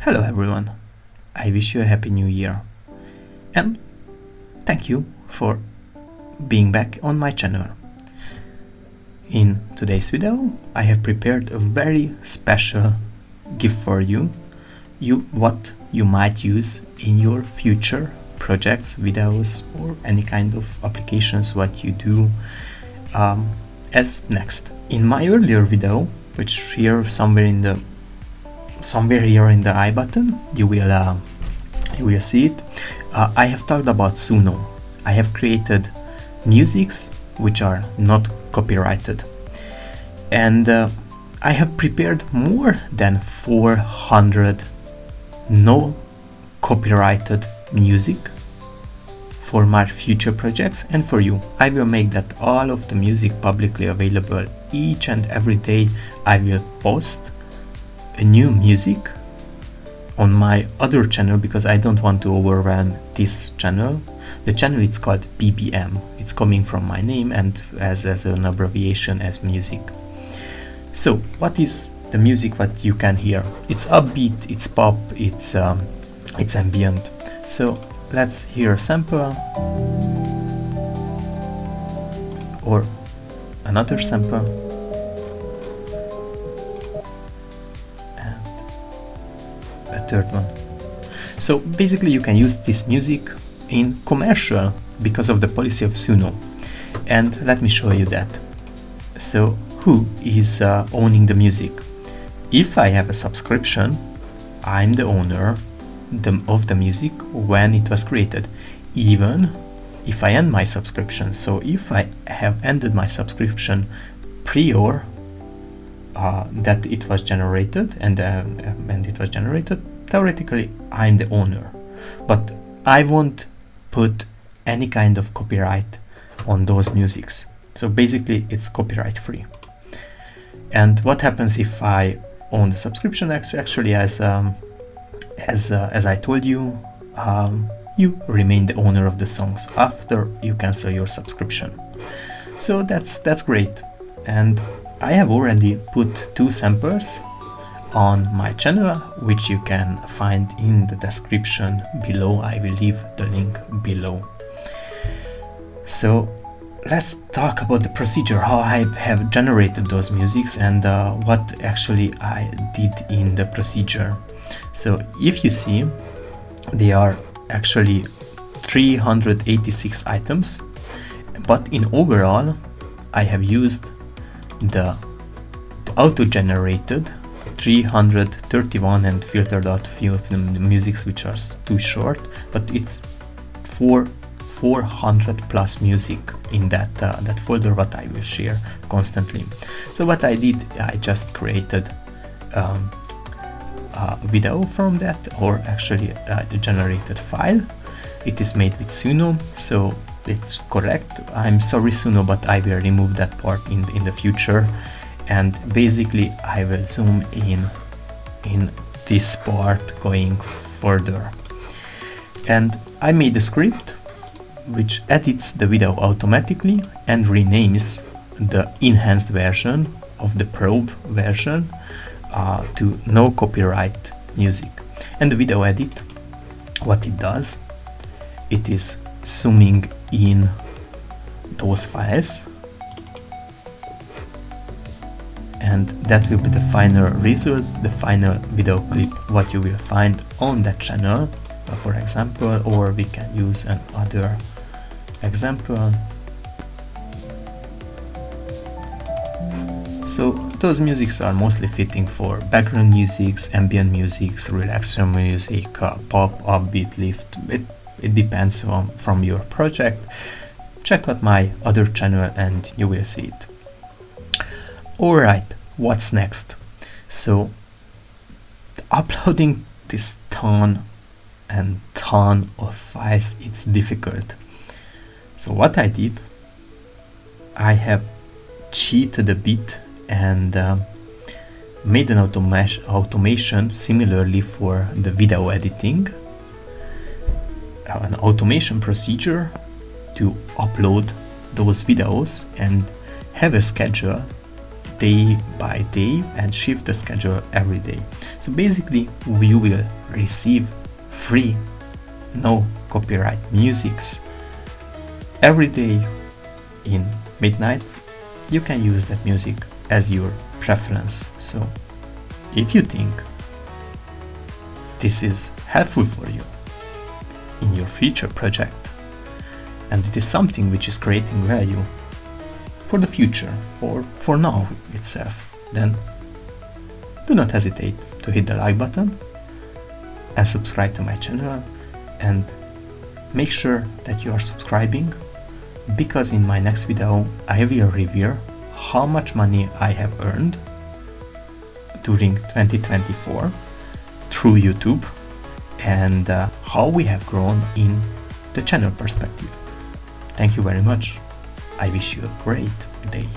Hello everyone, I wish you a happy new year and thank you for being back on my channel. In today's video I have prepared a very special gift for you, what you might use in your future projects, videos or any kind of applications what you do as next. In my earlier video, which here somewhere here in the I button, you will see it. I have talked about Suno. I have created musics which are not copyrighted, and I have prepared more than 400 no copyrighted music for my future projects and for you. I will make that all of the music publicly available. Each and every day I will post a new music on my other channel because I don't want to overwhelm this channel. The channel is called BBM. It's coming from my name and as an abbreviation as music. So what is the music what you can hear? It's upbeat, it's pop, it's ambient. So let's hear a sample or another sample. Third one. So basically you can use this music in commercial because of the policy of Suno, and let me show you that. So who is owning the music? If I have a subscription, I'm the owner of the music when it was created, even if I end my subscription. So if I have ended my subscription prior that it was generated and it was generated, theoretically I'm the owner, but I won't put any kind of copyright on those musics. So basically it's copyright free. And what happens if I own the subscription? Actually, as I told you, you remain the owner of the songs after you cancel your subscription. So that's great. And I have already put 2 samples on my channel, which you can find in the description below. I will leave the link below. So let's talk about the procedure, how I have generated those musics and what actually I did in the procedure. So if you see, they are actually 386 items, but in overall I have used the auto-generated 331 and filtered out few of the musics which are too short, but it's 400 plus music in that folder what I will share constantly. So what I did, I just created a video from that, or actually a generated file. It is made with Suno, so it's correct. I'm sorry Suno, but I will remove that part in the future. And basically I will zoom in this part going further. And I made a script which edits the video automatically and renames the enhanced version of the probe version to no copyright music. And the video edit, what it does, it is zooming in those files, and that will be the final result, the final video clip what you will find on that channel, for example, or we can use another example. So those musics are mostly fitting for background musics, ambient musics, relaxation music, pop, upbeat, lift. It depends from your project. Check out my other channel and you will see it. Alright, what's next? So uploading this ton and ton of files, it's difficult. So what I did, I have cheated a bit and made an automation similarly for the video editing, an automation procedure to upload those videos and have a schedule day by day and shift the schedule every day. So basically you will receive free, no copyright musics every day in midnight. You can use that music as your preference. So if you think this is helpful for you in your future project, and it is something which is creating value for the future or for now itself, then do not hesitate to hit the like button and subscribe to my channel, and make sure that you are subscribing, because in my next video I will reveal how much money I have earned during 2024 through YouTube, and how we have grown in the channel perspective. Thank you very much. I wish you a great day.